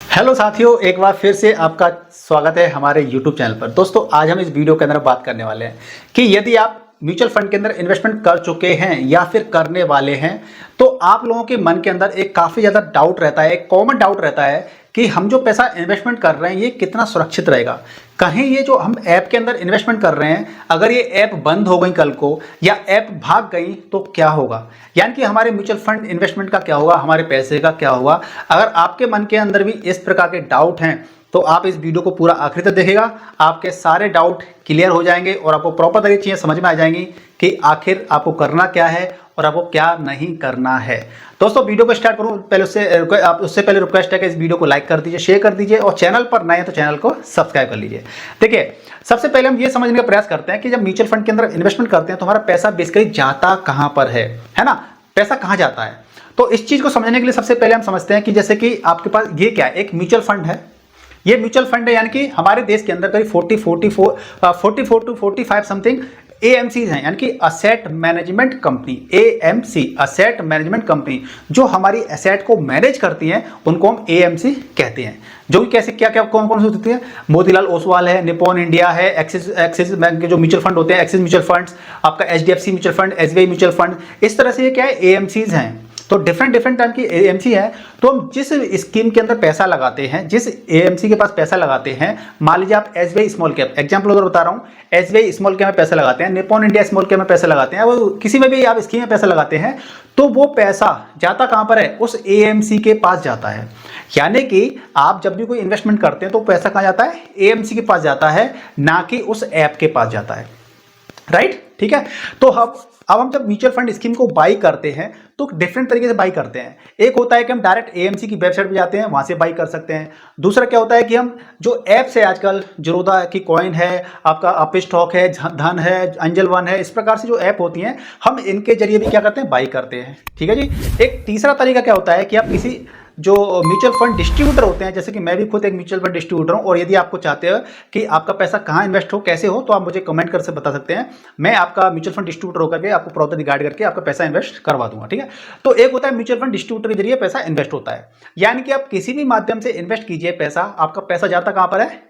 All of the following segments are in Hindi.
हेलो साथियों, एक बार फिर से आपका स्वागत है हमारे YouTube चैनल पर। दोस्तों, आज हम इस वीडियो के अंदर बात करने वाले हैं कि यदि आप म्यूचुअल फंड के अंदर इन्वेस्टमेंट कर चुके हैं या फिर करने वाले हैं, तो आप लोगों के मन के अंदर एक काफ़ी ज़्यादा डाउट रहता है, एक कॉमन डाउट रहता है कि हम जो पैसा इन्वेस्टमेंट कर रहे हैं ये कितना सुरक्षित रहेगा। कहीं ये जो हम ऐप के अंदर इन्वेस्टमेंट कर रहे हैं, अगर ये ऐप बंद हो गई कल को या ऐप भाग गई तो क्या होगा, यानी कि हमारे म्यूचुअल फंड इन्वेस्टमेंट का क्या होगा, हमारे पैसे का क्या होगा। अगर आपके मन के अंदर भी इस प्रकार के डाउट हैं तो आप इस वीडियो को पूरा आखिर तक देखिएगा, आपके सारे डाउट क्लियर हो जाएंगे और आपको प्रॉपर तरीके चीज़ें समझ में आ जाएंगी कि आखिर आपको करना क्या है और आपको क्या नहीं करना है। दोस्तों, वीडियो को स्टार्ट करूं पहले उससे पहले रिक्वेस्ट है कि इस वीडियो को लाइक कर दीजिए, शेयर कर दीजिए और चैनल पर नए हैं तो चैनल को सब्सक्राइब कर लीजिए। देखिए, सबसे पहले हम ये समझने का प्रयास करते हैं कि जब म्यूचुअल फंड के अंदर इन्वेस्टमेंट करते हैं तो हमारा पैसा बेसिकली जाता कहाँ पर है ना, पैसा कहाँ जाता है। तो इस चीज़ को समझने के लिए सबसे पहले हम समझते हैं कि जैसे कि आपके पास ये क्या है, एक म्यूचुअल फंड है। ये म्यूचुअल फंड है, यानी कि हमारे देश के अंदर करीब 44 टू 45 समथिंग एएमसीज हैं, यानी कि asset management company. AMC asset management company जो हमारी एसेट को मैनेज करती हैं उनको हम एएमसी कहते हैं। जो कि कैसे क्या क्या कौन कौन सी होती है, मोतीलाल ओसवाल है, निप्पॉन इंडिया है, एक्सिस बैंक के जो म्यूचुअल फंड होते हैं, एक्सिस म्यूचुअल फंड्स, आपका HDFC mutual fund, SBI mutual fund, इस तरह से ये क्या है, एएमसीज हैं। तो डिफरेंट टाइप की एएमसी है। तो हम जिस स्कीम के अंदर पैसा लगाते हैं, जिस एएमसी के पास पैसा लगाते हैं, मान लीजिए आप एसबीआई स्मॉल कैप, एग्जांपल उधर बता रहा हूं, एसबीआई स्मॉल कैप में पैसा लगाते हैं, निप्पॉन इंडिया स्मॉल कैप में पैसा लगाते हैं, वो किसी में भी आप स्कीम में पैसा लगाते हैं तो वो पैसा जाता कहां पर है, उस एएमसी के पास जाता है। यानी कि आप जब भी कोई इन्वेस्टमेंट करते हैं तो पैसा कहां जाता है, एएमसी के पास जाता है, ना कि उस ऐप के पास जाता है। राइट, ठीक है। तो अब हम जब म्यूचुअल फंड स्कीम को बाई करते हैं तो डिफरेंट तरीके से बाई करते हैं। एक होता है कि हम डायरेक्ट एएमसी की वेबसाइट पे जाते हैं, वहां से बाई कर सकते हैं। दूसरा क्या होता है कि हम जो ऐप्स है आजकल, जीरोधा की कॉइन है, आपका अप स्टॉक है, धन है, अंजल वन है, इस प्रकार से जो ऐप होती हैं हम इनके जरिए भी क्या करते हैं, बाई करते हैं। ठीक है जी। एक तीसरा तरीका क्या होता है कि आप किसी जो म्यूचुअल फंड डिस्ट्रीब्यूटर होते हैं, जैसे कि मैं भी खुद एक म्यूचुअल फंड डिस्ट्रीब्यूटर हूं, और यदि आपको चाहते हो कि आपका पैसा कहां इन्वेस्ट हो, कैसे हो, तो आप मुझे कमेंट कर से बता सकते हैं। मैं आपका म्यूचुअल फंड डिस्ट्रीब्यूटर होकर के आपको प्रॉपर गाइड करके आपका पैसा इन्वेस्ट करवा दूंगा। ठीक है। तो एक होता है म्यूचुअल फंड डिस्ट्रीब्यूटर के जरिए पैसा इन्वेस्ट होता है, यानी कि आप किसी भी माध्यम से इन्वेस्ट कीजिए पैसा, आपका पैसा जाता कहां पर है,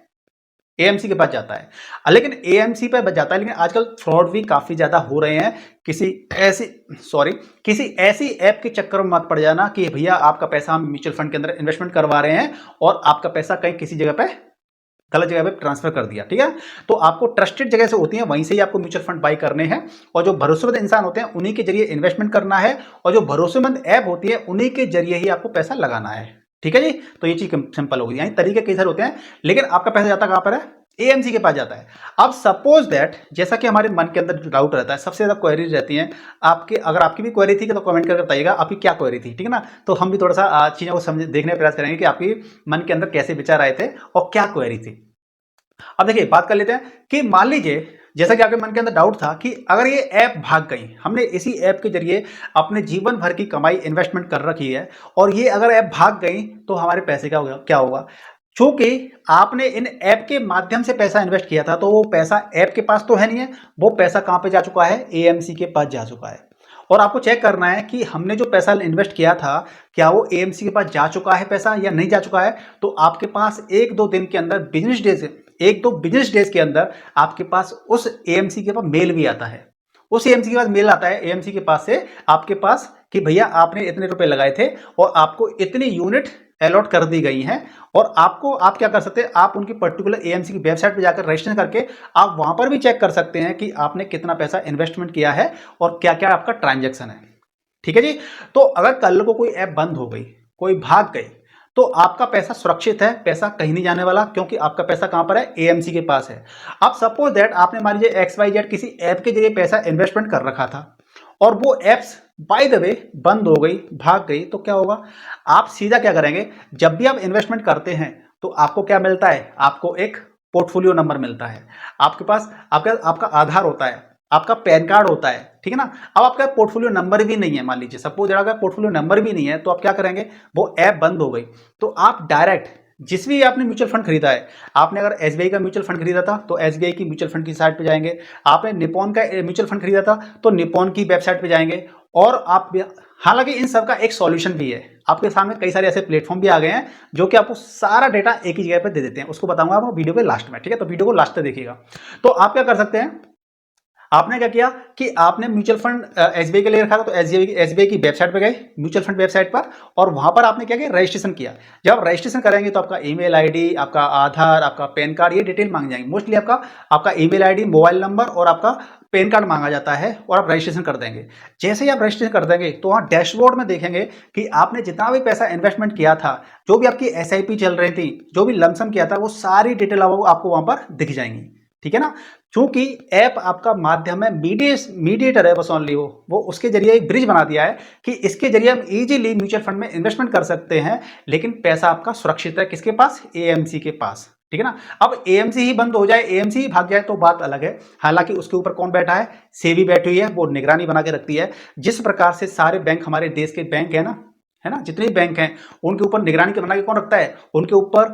एएमसी के पास जाता है। लेकिन एएमसी पे बच जाता है, लेकिन आजकल फ्रॉड भी काफी ज्यादा हो रहे हैं। किसी ऐसी ऐप के चक्कर में मत पड़ जाना कि भैया आपका पैसा हम म्यूचुअल फंड के अंदर इन्वेस्टमेंट करवा रहे हैं और आपका पैसा कहीं किसी जगह पे गलत जगह पे ट्रांसफर कर दिया। ठीक है। तो आपको ट्रस्टेड जगह से होती है, वहीं से ही आपको म्यूचुअल फंड बाई करने हैं, और जो भरोसेमंद इंसान होते हैं उन्हीं के जरिए इन्वेस्टमेंट करना है, और जो भरोसेमंद ऐप होती है उन्हीं के जरिए ही आपको पैसा लगाना है। ठीक है जी। तो ये चीज सिंपल होगी, यानी तरीके कई सारे होते हैं, लेकिन आपका पैसा जाता कहां पर है, एएमसी के पास जाता है। अब सपोज दैट, जैसा कि हमारे मन के अंदर जो डाउट रहता है, सबसे ज्यादा क्वेरीज रहती हैं आपके, अगर आपकी भी क्वेरी थी तो कमेंट करके बताइएगा आपकी क्या क्वेरी थी। ठीक है ना। तो हम भी थोड़ा सा चीजों को समझ देखने का प्रयास करेंगे कि आपकी मन के अंदर कैसे विचार आए थे और क्या क्वेरी थी। अब देखिए, बात कर लेते हैं कि मान लीजिए जैसा कि आपके मन के अंदर डाउट था कि अगर ये ऐप भाग गई, हमने इसी ऐप के जरिए अपने जीवन भर की कमाई इन्वेस्टमेंट कर रखी है, और ये अगर ऐप भाग गई तो हमारे पैसे का क्या होगा। चूंकि आपने इन ऐप के माध्यम से पैसा इन्वेस्ट किया था तो वो पैसा ऐप के पास तो है नहीं है, वो पैसा कहां पे जा चुका है, एएमसी के पास जा चुका है। और आपको चेक करना है कि हमने जो पैसा इन्वेस्ट किया था क्या वो एएमसी के पास जा चुका है पैसा या नहीं जा चुका है। तो आपके पास एक दो दिन के अंदर, एक दो बिजनेस डेज के अंदर आपके पास उस एएमसी के पास मेल भी आता है। उस एएमसी के पास मेल आता है, एएमसी के पास से आपके पास, कि भैया आपने इतने रुपए लगाए थे और आपको इतनी यूनिट अलॉट कर दी गई हैं, और आप क्या कर सकते हैं, आप उनकी पर्टिकुलर एएमसी की वेबसाइट पे जाकर रजिस्टर करके आप वहां पर भी चेक कर सकते हैं कि आपने कितना पैसा इन्वेस्टमेंट किया है और क्या क्या आपका ट्रांजैक्शन है। ठीक है जी। तो अगर कल को कोई ऐप बंद हो गई, कोई भाग गई, तो आपका पैसा सुरक्षित है, पैसा कहीं नहीं जाने वाला, क्योंकि आपका पैसा कहां पर है, एएमसी के पास है। अब सपोज दैट आपने मान लीजिए XYZ किसी ऐप के जरिए पैसा इन्वेस्टमेंट कर रखा था और वो एप्स बाय द वे बंद हो गई, भाग गई, तो क्या होगा, आप सीधा क्या करेंगे, जब भी आप इन्वेस्टमेंट करते हैं तो आपको क्या मिलता है, आपको एक पोर्टफोलियो नंबर मिलता है, आपके पास आपका आधार होता है, आपका पैन कार्ड होता है। ठीक है ना। अब आपका पोर्टफोलियो नंबर भी नहीं है, मान लीजिए सपोज अगर पोर्टफोलियो नंबर भी नहीं है, तो आप क्या करेंगे, वो ऐप बंद हो गई तो आप डायरेक्ट जिस भी आपने म्यूचुअल फंड खरीदा है, आपने अगर एसबीआई का म्यूचुअल फंड खरीदा था तो एसबीआई की म्यूचुअल फंड की साइट पे जाएंगे, आपने निप्पॉन का म्यूचुअल फंड खरीदा था तो निप्पॉन की वेबसाइट पे जाएंगे, और आप हालांकि इन सब का एक सॉल्यूशन भी है, आपके सामने कई सारे ऐसे प्लेटफॉर्म भी आ गए हैं जो कि आपको सारा डेटा एक ही जगह पे दे देते हैं। उसको बताऊंगा आपको वीडियो के लास्ट में, ठीक है, तो वीडियो को लास्ट तक देखिएगा। तो आप क्या कर सकते हैं, आपने क्या किया कि आपने म्यूचुअल फंड एसबीआई के लिए रखा था, तो एसबीआई की वेबसाइट पर गए, म्यूचुअल फंड वेबसाइट पर, और वहां पर आपने क्या किया, रजिस्ट्रेशन किया। जब आप रजिस्ट्रेशन करेंगे तो आपका ईमेल आईडी, आपका आधार, आपका पैन कार्ड, ये डिटेल मांग जाएंगे। मोस्टली आपका ईमेल आईडी, मोबाइल नंबर और आपका पैन कार्ड मांगा जाता है, और आप रजिस्ट्रेशन कर देंगे। जैसे ही आप रजिस्ट्रेशन कर देंगे तो वहाँ डैशबोर्ड में देखेंगे कि आपने जितना भी पैसा इन्वेस्टमेंट किया था, जो भी आपकी एसआईपी चल रही थी, जो भी लमसम किया था, वो सारी डिटेल आपको वहां पर दिख जाएंगी, ठीक है ना। चूंकि ऐप आपका माध्यम है, मीडिएटर है बस ओनली, वो उसके जरिए एक ब्रिज बना दिया है कि इसके जरिए हम इजीली म्यूचुअल फंड में इन्वेस्टमेंट कर सकते हैं, लेकिन पैसा आपका सुरक्षित है किसके पास, एएमसी के पास, ठीक है ना। अब एएमसी ही बंद हो जाए, एएमसी ही भाग जाए तो बात अलग है। हालांकि उसके ऊपर कौन बैठा है, सेबी बैठी हुई है, वो निगरानी बना के रखती है। जिस प्रकार से सारे बैंक, हमारे देश के बैंक है ना, जितने भी बैंक हैं उनके ऊपर निगरानी बना के कौन रखता है, उनके ऊपर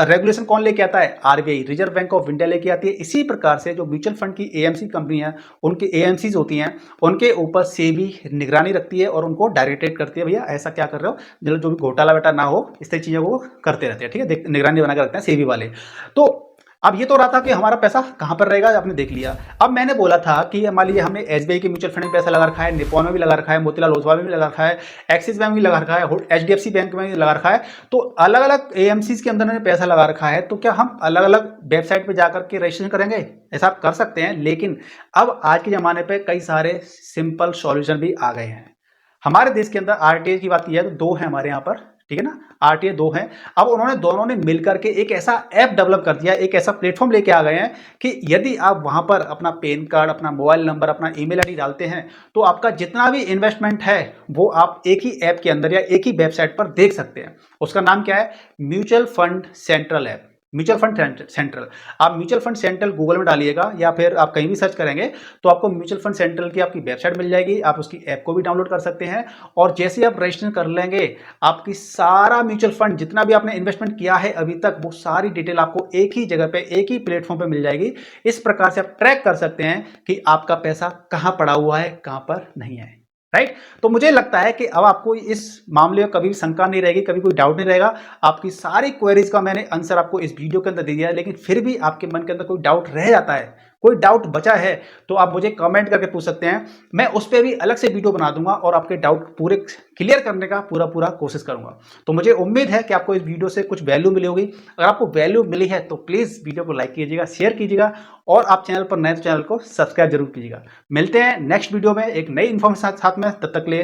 रेगुलेशन कौन लेके आता है, RBI, reserve bank of India लेके आती है। इसी प्रकार से जो म्यूचुअल फंड की एएमसी कंपनी है, उनकी एएमसीज होती हैं, उनके ऊपर सेबी निगरानी रखती है और उनको डायरेक्टेड करती है, भैया ऐसा क्या कर रहे हो, जो भी घोटाला बेटा ना हो, इस तरह चीज़ों को करते रहते हैं, ठीक है, निगरानी बना के रखते हैं सेबी वाले। तो अब ये तो रहा था कि हमारा पैसा कहाँ पर रहेगा, आपने देख लिया। अब मैंने बोला था कि मान लीजिए हमने एसबीआई के म्यूचुअल फंड में पैसा लगा रखा है, निपॉन में भी लगा रखा है, मोतीलाल ओसवाल में भी लगा रखा है, एक्सिस बैंक में भी लगा रखा है, एचडीएफसी बैंक में भी लगा रखा है। तो अलग अलग एएमसीज के अंदर मैंने पैसा लगा रखा है, तो क्या हम अलग अलग वेबसाइट पर जाकर के रजिस्ट्रेशन करेंगे, ऐसा आप कर सकते हैं। लेकिन अब आज के ज़माने पर कई सारे सिंपल सॉल्यूशन भी आ गए हैं। हमारे देश के अंदर आरटीआई की बात की है तो 2 है हमारे यहाँ पर, ठीक है ना, आरटीआई 2 हैं। अब उन्होंने दोनों ने मिलकर के एक ऐसा ऐप डेवलप कर दिया, एक ऐसा प्लेटफॉर्म लेके आ गए हैं कि यदि आप वहां पर अपना पैन कार्ड, अपना मोबाइल नंबर, अपना ईमेल आईडी डालते हैं, तो आपका जितना भी इन्वेस्टमेंट है वो आप एक ही ऐप के अंदर या एक ही वेबसाइट पर देख सकते हैं। उसका नाम क्या है, mutual fund central app, mutual fund central. आप म्यूचुअल फंड सेंट्रल गूगल में डालिएगा या फिर आप कहीं भी सर्च करेंगे तो आपको म्यूचुअल फंड सेंट्रल की आपकी वेबसाइट मिल जाएगी। आप उसकी ऐप को भी डाउनलोड कर सकते हैं, और जैसे ही आप रजिस्ट्रेशन कर लेंगे, आपकी सारा म्यूचुअल फंड जितना भी आपने इन्वेस्टमेंट किया है अभी तक, वो सारी डिटेल आपको एक ही जगह पे, एक ही प्लेटफॉर्म पे मिल जाएगी। इस प्रकार से आप ट्रैक कर सकते हैं कि आपका पैसा कहाँ पड़ा हुआ है, कहाँ पर नहीं है, राइट। तो मुझे लगता है कि अब आपको इस मामले में कभी भी शंका नहीं रहेगी, कभी कोई डाउट नहीं रहेगा। आपकी सारी क्वेरीज का मैंने आंसर आपको इस वीडियो के अंदर दे दिया है, लेकिन फिर भी आपके मन के अंदर कोई डाउट रह जाता है, कोई डाउट बचा है, तो आप मुझे कमेंट करके पूछ सकते हैं। मैं उस पर भी अलग से वीडियो बना दूंगा और आपके डाउट पूरे क्लियर करने का पूरा कोशिश करूंगा। तो मुझे उम्मीद है कि आपको इस वीडियो से कुछ वैल्यू मिली होगी। अगर आपको वैल्यू मिली है तो प्लीज़ वीडियो को लाइक कीजिएगा, शेयर कीजिएगा, और आप चैनल पर नए तो चैनल को सब्सक्राइब जरूर कीजिएगा। मिलते हैं नेक्स्ट वीडियो में एक नई इन्फॉर्मेशन साथ में, तब तक के लिए